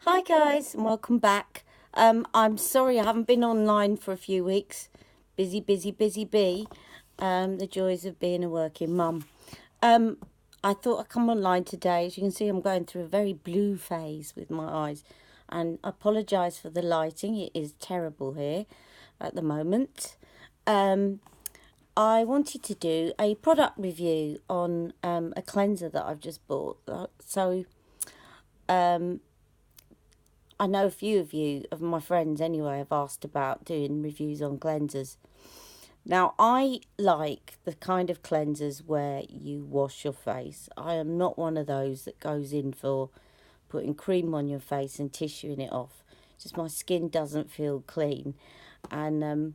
Hi guys, and welcome back. I'm sorry I haven't been online for a few weeks. Busy, busy, busy bee. The joys of being a working mum. I thought I'd come online today. As you can see, I'm going through a very blue phase with my eyes, and I apologise for the lighting. It is terrible here at the moment. I wanted to do a product review on a cleanser that I've just bought. I know a few of my friends anyway, have asked about doing reviews on cleansers. Now, I like the kind of cleansers where you wash your face. I am not one of those that goes in for putting cream on your face and tissuing it off. Just my skin doesn't feel clean. And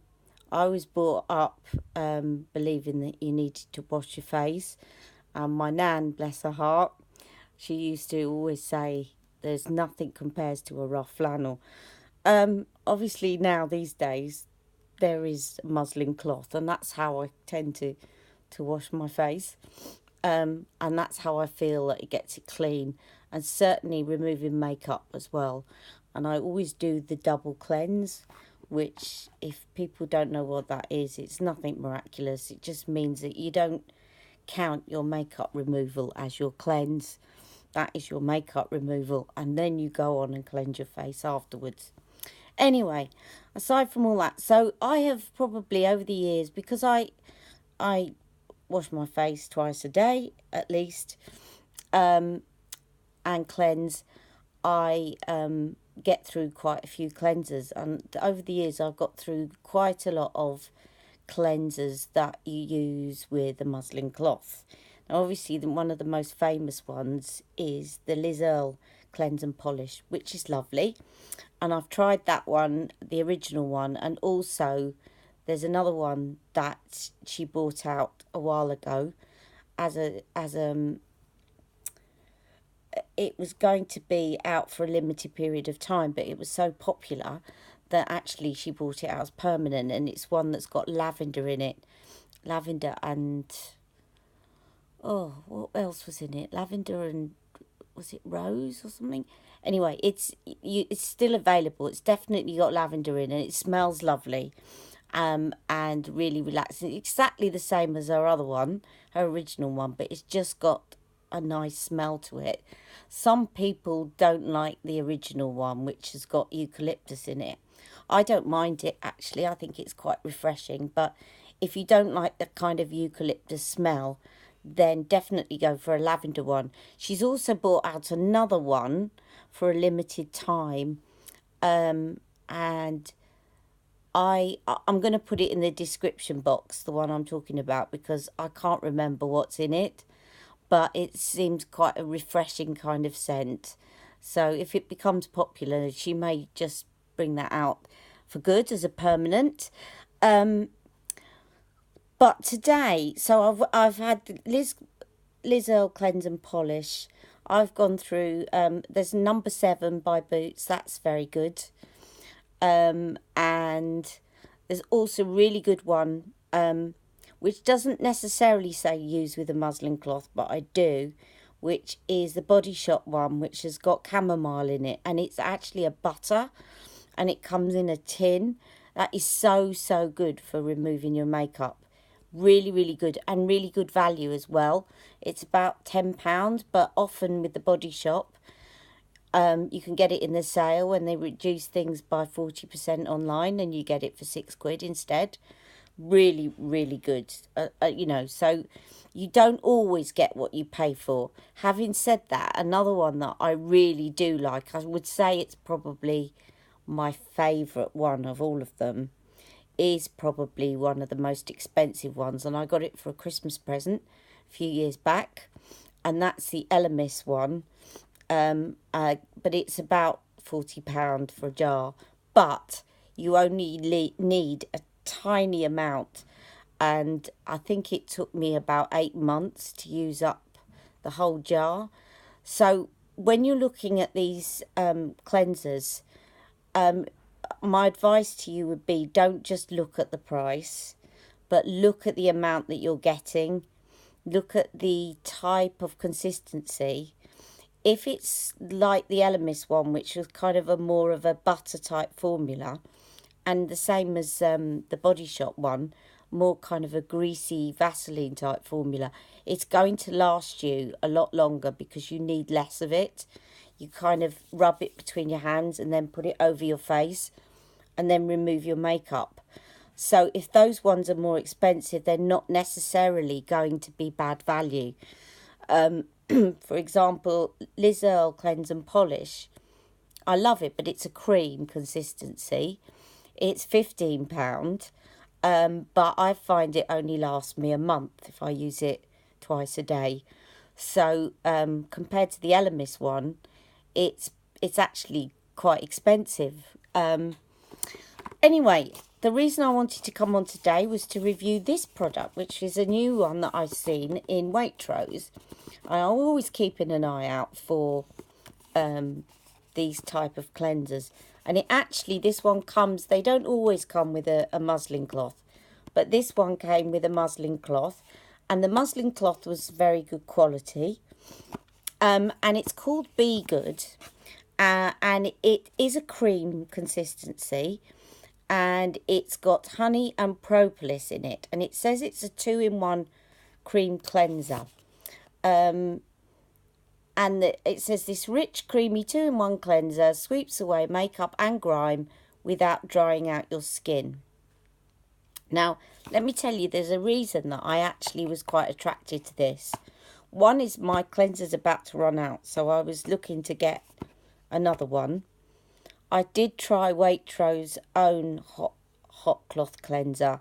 I was brought up believing that you needed to wash your face. And my nan, bless her heart, she used to always say, there's nothing compares to a rough flannel. Obviously now these days there is muslin cloth, and that's how I tend to wash my face. And that's how I feel that it gets it clean, and certainly removing makeup as well. And I always do the double cleanse, which, if people don't know what that is, it's nothing miraculous. It just means that you don't count your makeup removal as your cleanse. That is your makeup removal, and then you go on and cleanse your face afterwards. Anyway, aside from all that, so I have probably over the years, because I wash my face twice a day at least, and cleanse, I get through quite a few cleansers, and over the years I've got through quite a lot of cleansers that you use with a muslin cloth. Now, obviously, one of the most famous ones is the Liz Earle Cleanse and Polish, which is lovely. And I've tried that one, the original one, and also there's another one that she brought out a while ago it was going to be out for a limited period of time, but it was so popular that actually she brought it out as permanent, and it's one that's got lavender in it. Lavender and, oh, what else was in it? Lavender and, was it rose or something? Anyway, it's still available. It's definitely got lavender in it. It smells lovely, and really relaxing. Exactly the same as her other one, her original one, but it's just got a nice smell to it. Some people don't like the original one, which has got eucalyptus in it. I don't mind it, actually. I think it's quite refreshing, but if you don't like the kind of eucalyptus smell, then definitely go for a lavender one. She's also brought out another one for a limited time, and I'm going to put it in the description box, the one I'm talking about, because I can't remember what's in it, but it seems quite a refreshing kind of scent. So if it becomes popular, she may just bring that out for good as a permanent. But today, so I've had the Liz Earle Cleanse and Polish. I've gone through. There's number 7 by Boots. That's very good. And there's also a really good one, which doesn't necessarily say use with a muslin cloth, but I do, which is the Body Shop one, which has got chamomile in it, and it's actually a butter, and it comes in a tin. That is so, so good for removing your makeup. Really, really good, and really good value as well. It's about £10, but often with the Body Shop, you can get it in the sale when they reduce things by 40% online, and you get it for £6 instead. Really, really good. So you don't always get what you pay for. Having said that, another one that I really do like, I would say it's probably my favourite one of all of them, is probably one of the most expensive ones, and I got it for a Christmas present a few years back, and that's the Elemis one. But it's about £40 for a jar, but you only need a tiny amount, and I think it took me about 8 months to use up the whole jar. So when you're looking at these cleansers, my advice to you would be, don't just look at the price, but look at the amount that you're getting. Look at the type of consistency. if it's like the Elemis one, which was kind of a more of a butter type formula, and the same as the Body Shop one, more kind of a greasy Vaseline type formula, it's going to last you a lot longer because you need less of it. You kind of rub it between your hands and then put it over your face and then remove your makeup. So if those ones are more expensive, they're not necessarily going to be bad value. For example, Liz Earle Cleanse and Polish, I love it, but it's a cream consistency. It's £15, but I find it only lasts me a month if I use it twice a day. So compared to the Elemis one, it's actually quite expensive. Anyway, the reason I wanted to come on today was to review this product, which is a new one that I've seen in Waitrose. I'm always keeping an eye out for these type of cleansers. And it actually, this one comes, they don't always come with a muslin cloth, but this one came with a muslin cloth, and the muslin cloth was very good quality. And it's called Bee Good, and it is a cream consistency, and it's got honey and propolis in it, and it says it's a 2-in-1 cream cleanser. And it says this rich, creamy 2-in-1 cleanser sweeps away makeup and grime without drying out your skin. Now, let me tell you, there's a reason that I actually was quite attracted to this. One is my cleanser's about to run out, so I was looking to get another one. I did try Waitrose's own hot cloth cleanser,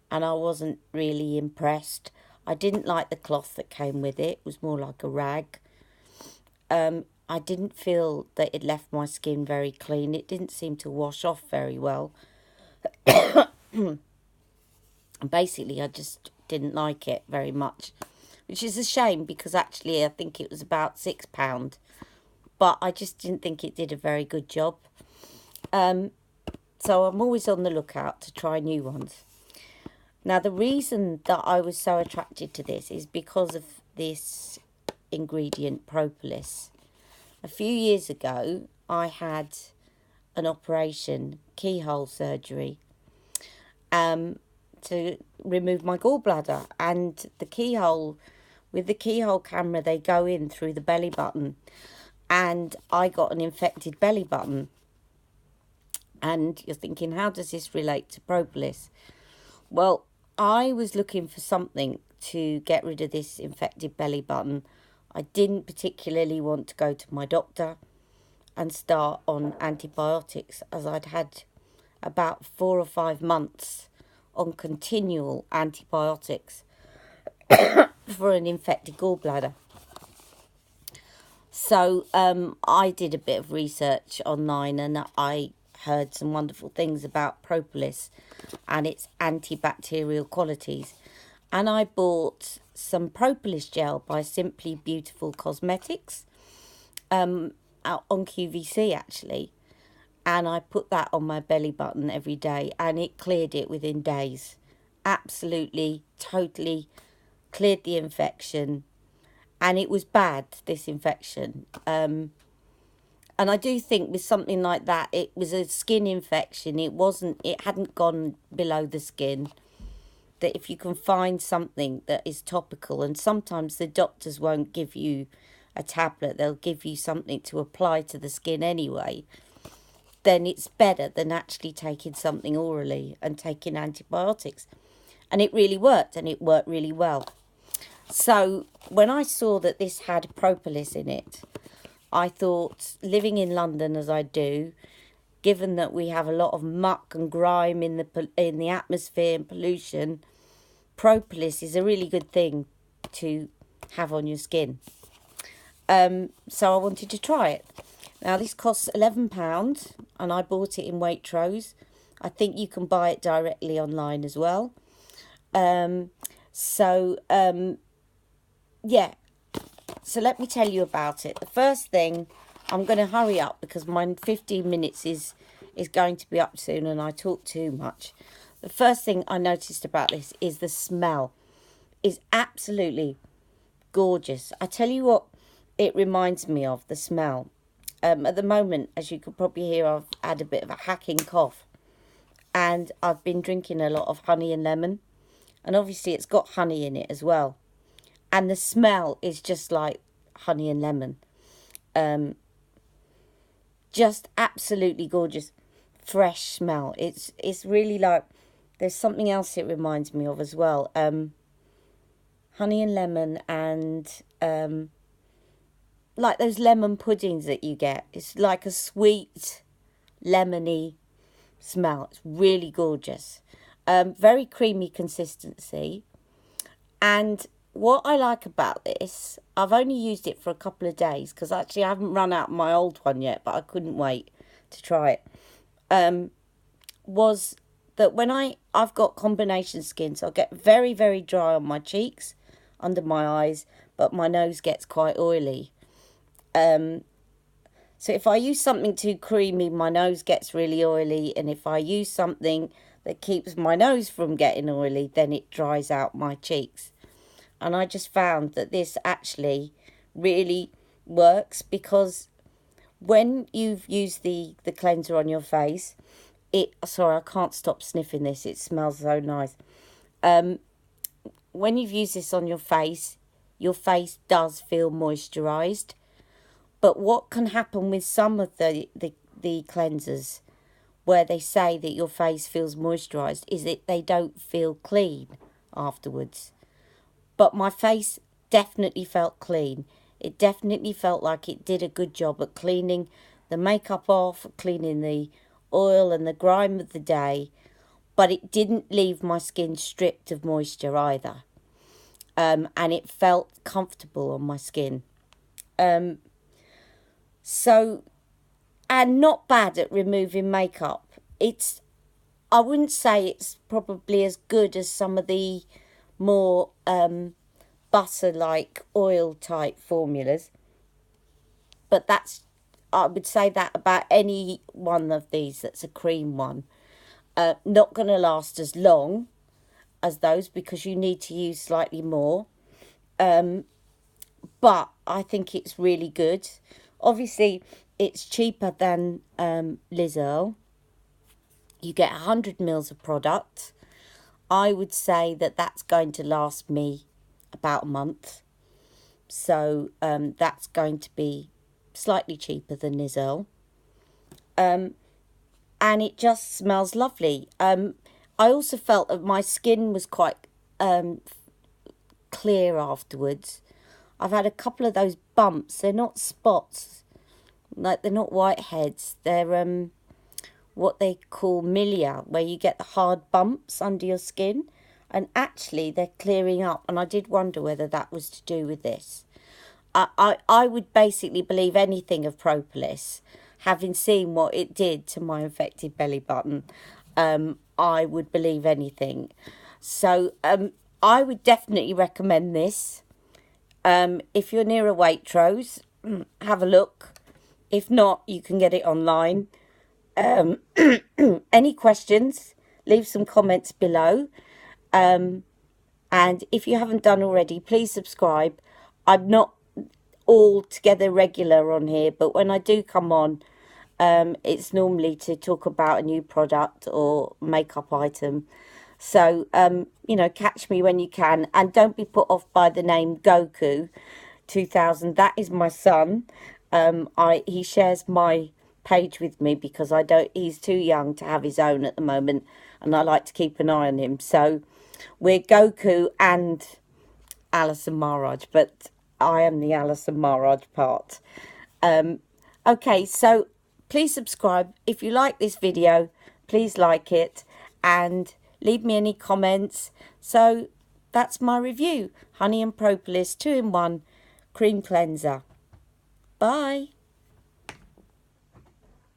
and I wasn't really impressed. I didn't like the cloth that came with it. It was more like a rag. I didn't feel that it left my skin very clean. It didn't seem to wash off very well. Basically, I just didn't like it very much, which is a shame because actually I think it was about £6, but I just didn't think it did a very good job. So I'm always on the lookout to try new ones. Now, the reason that I was so attracted to this is because of this ingredient, propolis. A few years ago, I had an operation, keyhole surgery, to remove my gallbladder, and the keyhole, with the keyhole camera, they go in through the belly button, and I got an infected belly button. And you're thinking, how does this relate to propolis? Well, I was looking for something to get rid of this infected belly button. I didn't particularly want to go to my doctor and start on antibiotics, as I'd had about 4 or 5 months on continual antibiotics for an infected gallbladder. So I did a bit of research online, and I heard some wonderful things about propolis and its antibacterial qualities. And I bought some propolis gel by Simply Beautiful Cosmetics, out on QVC actually. And I put that on my belly button every day, and it cleared it within days. Absolutely, totally cleared the infection. And it was bad, this infection. And I do think with something like that, it was a skin infection. It hadn't gone below the skin. That if you can find something that is topical, and sometimes the doctors won't give you a tablet, they'll give you something to apply to the skin anyway, then it's better than actually taking something orally and taking antibiotics. And it really worked, and it worked really well. So when I saw that this had propolis in it, I thought, living in London as I do, given that we have a lot of muck and grime in the atmosphere and pollution, propolis is a really good thing to have on your skin. So I wanted to try it. Now, this costs £11, and I bought it in Waitrose. I think you can buy it directly online as well. Yeah. So let me tell you about it. The first thing, I'm going to hurry up because my 15 minutes is going to be up soon and I talk too much. The first thing I noticed about this is the smell is absolutely gorgeous. I tell you what, it reminds me of, the smell. At the moment, as you could probably hear, I've had a bit of a hacking cough. And I've been drinking a lot of honey and lemon. And obviously it's got honey in it as well. And the smell is just like honey and lemon. Just absolutely gorgeous. Fresh smell. It's really like, there's something else it reminds me of as well. Honey and lemon, and like those lemon puddings that you get. It's like a sweet, lemony smell. It's really gorgeous. Very creamy consistency. And what I like about this, I've only used it for a couple of days because actually I haven't run out my old one yet, but I couldn't wait to try it. Was that when I've got combination skin, so I get very, very dry on my cheeks, under my eyes, but my nose gets quite oily. So if I use something too creamy, my nose gets really oily, and if I use something that keeps my nose from getting oily, then it dries out my cheeks. And I just found that this actually really works, because when you've used the cleanser on your face, sorry, I can't stop sniffing this, it smells so nice. When you've used this on your face does feel moisturised. But what can happen with some of the cleansers where they say that your face feels moisturised is that they don't feel clean afterwards. But my face definitely felt clean. It definitely felt like it did a good job at cleaning the makeup off, cleaning the oil and the grime of the day. But it didn't leave my skin stripped of moisture either. And it felt comfortable on my skin. So, and not bad at removing makeup. I wouldn't say it's probably as good as some of the more butter-like oil-type formulas. But I would say that about any one of these that's a cream one. Not going to last as long as those because you need to use slightly more. But I think it's really good. Obviously, it's cheaper than Liz Earle. You get 100 mils of product. I would say that that's going to last me about a month. So that's going to be slightly cheaper than Liz Earle. And it just smells lovely. I also felt that my skin was quite clear afterwards. I've had a couple of those bumps. They're not spots, like they're not whiteheads. They're what they call milia, where you get the hard bumps under your skin. And actually, they're clearing up. And I did wonder whether that was to do with this. I would basically believe anything of Propolis, having seen what it did to my infected belly button. I would believe anything. So I would definitely recommend this. If you're near a Waitrose, have a look. If not, you can get it online. Any questions, leave some comments below. And if you haven't done already, please subscribe. I'm not altogether regular on here, but when I do come on, it's normally to talk about a new product or makeup item. So, catch me when you can. And don't be put off by the name Goku 2000. That is my son. He shares my page with me because he's too young to have his own at the moment. And I like to keep an eye on him. So, we're Goku and Alison Maharaj. But I am the Alison Maharaj part. Okay, so please subscribe. If you like this video, please like it. And leave me any comments. So that's my review. Honey and Propolis 2-in-1 cream cleanser. Bye.